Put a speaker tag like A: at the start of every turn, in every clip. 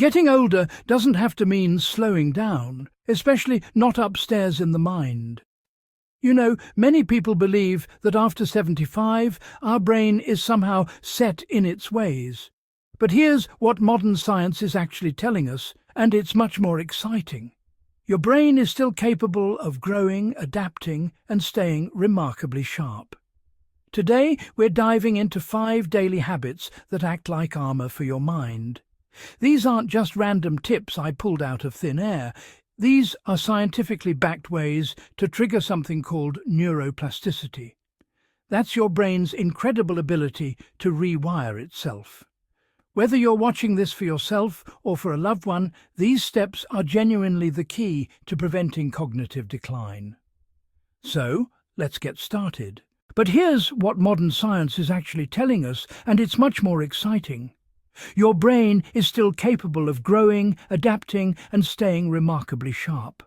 A: Getting older doesn't have to mean slowing down, especially not upstairs in the mind. You know, many people believe that after 75, our brain is somehow set in its ways. But here's what modern science is actually telling us, and it's much more exciting. Your brain is still capable of growing, adapting, and staying remarkably sharp. Today, we're diving into 5 daily habits that act like armor for your mind. These aren't just random tips I pulled out of thin air. These are scientifically backed ways to trigger something called neuroplasticity. That's your brain's incredible ability to rewire itself. Whether you're watching this for yourself or for a loved one, these steps are genuinely the key to preventing cognitive decline. So, let's get started. But here's what modern science is actually telling us, and it's much more exciting. Your brain is still capable of growing, adapting, and staying remarkably sharp.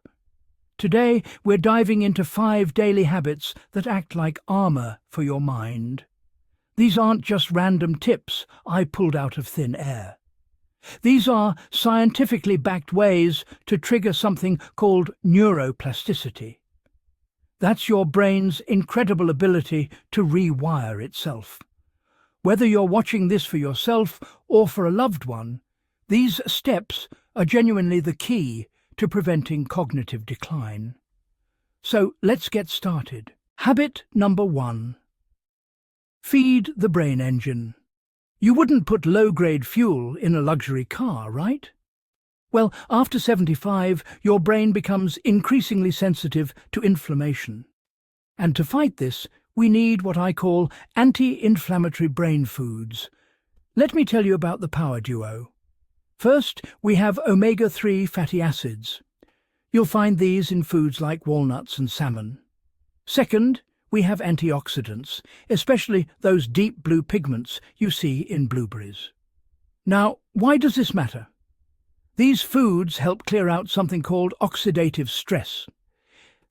A: Today, we're diving into 5 daily habits that act like armor for your mind. These aren't just random tips I pulled out of thin air. These are scientifically backed ways to trigger something called neuroplasticity. That's your brain's incredible ability to rewire itself. Whether you're watching this for yourself or for a loved one, these steps are genuinely the key to preventing cognitive decline. So let's get started. Habit number 1. Feed the brain engine. You wouldn't put low-grade fuel in a luxury car, right? Well, after 75, your brain becomes increasingly sensitive to inflammation. And to fight this, we need what I call anti-inflammatory brain foods. Let me tell you about the power duo. First, we have omega-3 fatty acids. You'll find these in foods like walnuts and salmon. Second, we have antioxidants, especially those deep blue pigments you see in blueberries. Now, why does this matter? These foods help clear out something called oxidative stress.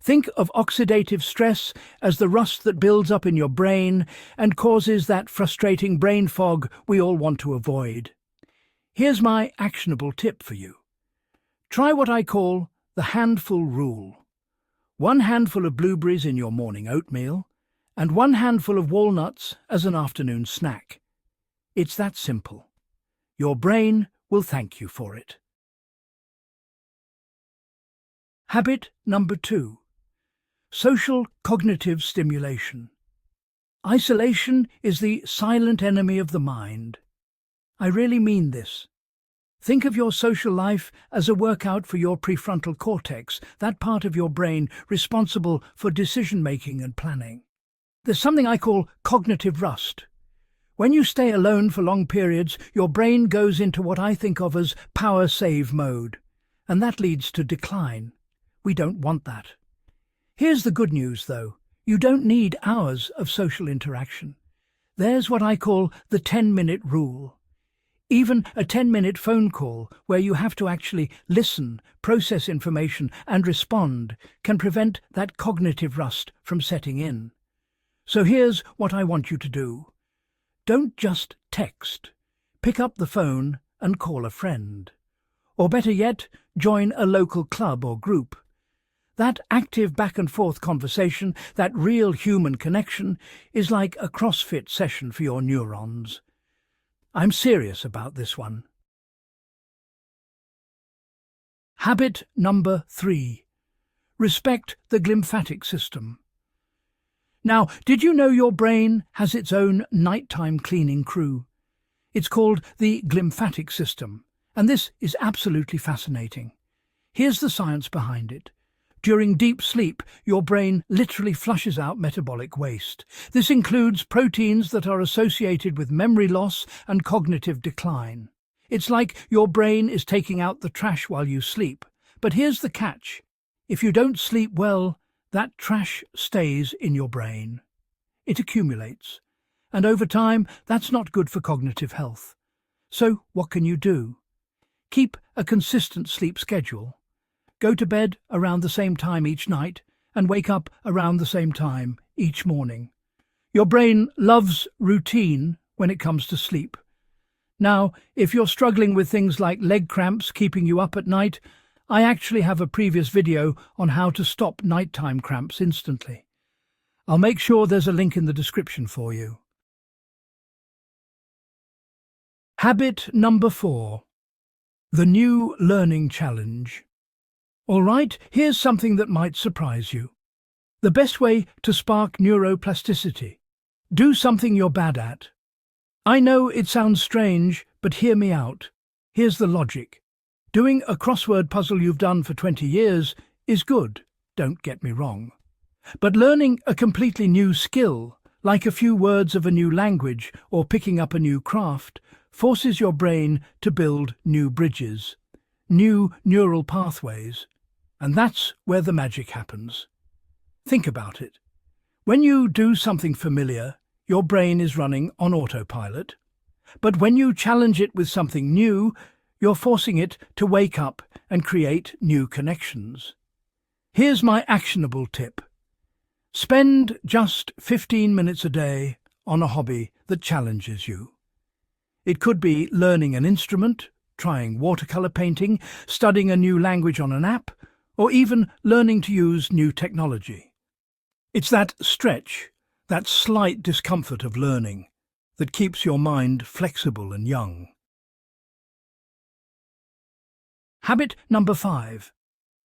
A: Think of oxidative stress as the rust that builds up in your brain and causes that frustrating brain fog we all want to avoid. Here's my actionable tip for you. Try what I call the handful rule. 1 handful of blueberries in your morning oatmeal, and 1 handful of walnuts as an afternoon snack. It's that simple. Your brain will thank you for it. Habit number 2. Social cognitive stimulation. Isolation is the silent enemy of the mind. I really mean this. Think of your social life as a workout for your prefrontal cortex, that part of your brain responsible for decision-making and planning. There's something I call cognitive rust. When you stay alone for long periods, your brain goes into what I think of as power save mode, and that leads to decline. We don't want that. Here's the good news, though. You don't need hours of social interaction. There's what I call the 10-minute rule. Even a 10-minute phone call where you have to actually listen, process information, and respond can prevent that cognitive rust from setting in. So here's what I want you to do. Don't just text. Pick up the phone and call a friend. Or better yet, join a local club or group. That active back-and-forth conversation, that real human connection, is like a CrossFit session for your neurons. I'm serious about this one. Habit number 3. Respect the glymphatic system. Now, did you know your brain has its own nighttime cleaning crew? It's called the glymphatic system, and this is absolutely fascinating. Here's the science behind it. During deep sleep, your brain literally flushes out metabolic waste. This includes proteins that are associated with memory loss and cognitive decline. It's like your brain is taking out the trash while you sleep. But here's the catch. If you don't sleep well, that trash stays in your brain. It accumulates. And over time, that's not good for cognitive health. So what can you do? Keep a consistent sleep schedule. Go to bed around the same time each night and wake up around the same time each morning. Your brain loves routine when it comes to sleep. Now, if you're struggling with things like leg cramps keeping you up at night, I actually have a previous video on how to stop nighttime cramps instantly. I'll make sure there's a link in the description for you. Habit number 4. The new learning challenge. All right, here's something that might surprise you. The best way to spark neuroplasticity. Do something you're bad at. I know it sounds strange, but hear me out. Here's the logic. Doing a crossword puzzle you've done for 20 years is good, don't get me wrong. But learning a completely new skill, like a few words of a new language or picking up a new craft, forces your brain to build new bridges, new neural pathways. And that's where the magic happens. Think about it. When you do something familiar, your brain is running on autopilot. But when you challenge it with something new, you're forcing it to wake up and create new connections. Here's my actionable tip. Spend just 15 minutes a day on a hobby that challenges you. It could be learning an instrument, trying watercolor painting, studying a new language on an app, or even learning to use new technology. It's that stretch, that slight discomfort of learning, that keeps your mind flexible and young. Habit number 5.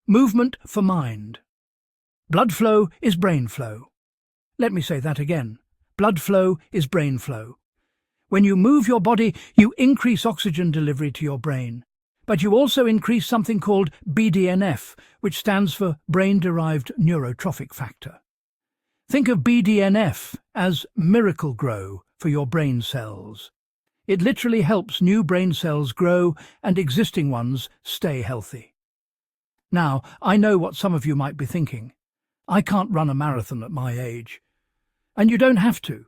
A: Movement for mind. Blood flow is brain flow. Let me say that again. Blood flow is brain flow. When you move your body, you increase oxygen delivery to your brain. But you also increase something called BDNF, which stands for brain-derived neurotrophic factor. Think of BDNF as miracle grow for your brain cells. It literally helps new brain cells grow and existing ones stay healthy. Now, I know what some of you might be thinking. I can't run a marathon at my age. And you don't have to.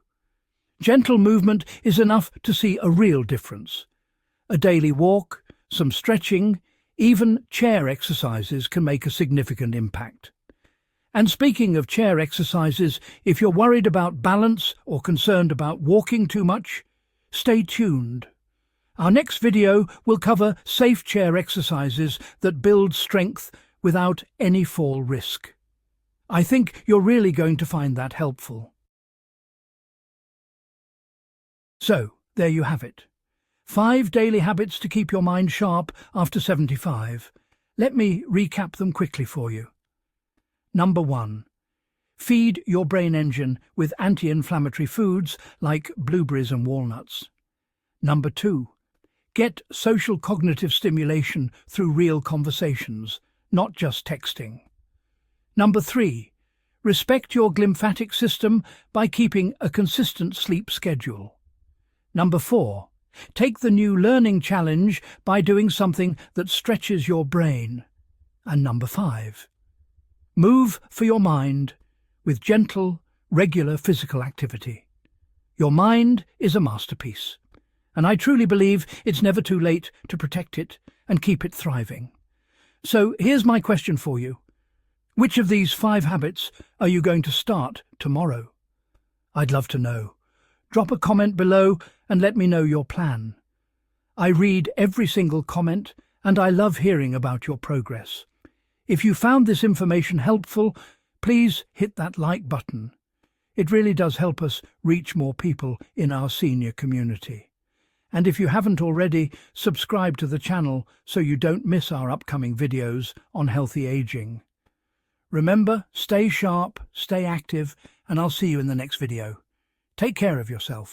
A: Gentle movement is enough to see a real difference. A daily walk, some stretching, even chair exercises can make a significant impact. And speaking of chair exercises, if you're worried about balance or concerned about walking too much, stay tuned. Our next video will cover safe chair exercises that build strength without any fall risk. I think you're really going to find that helpful. So, there you have it. 5 daily habits to keep your mind sharp after 75. Let me recap them quickly for you. Number 1. Feed your brain engine with anti-inflammatory foods like blueberries and walnuts. Number 2. Get social cognitive stimulation through real conversations, not just texting. Number 3. Respect your glymphatic system by keeping a consistent sleep schedule. Number 4. Take the new learning challenge by doing something that stretches your brain. And number 5. Move for your mind with gentle, regular physical activity. Your mind is a masterpiece, and I truly believe it's never too late to protect it and keep it thriving. So here's my question for you. Which of these 5 habits are you going to start tomorrow? I'd love to know. Drop a comment below and let me know your plan. I read every single comment and I love hearing about your progress. If you found this information helpful, please hit that like button. It really does help us reach more people in our senior community. And if you haven't already, subscribe to the channel so you don't miss our upcoming videos on healthy aging. Remember, stay sharp, stay active, and I'll see you in the next video. Take care of yourself.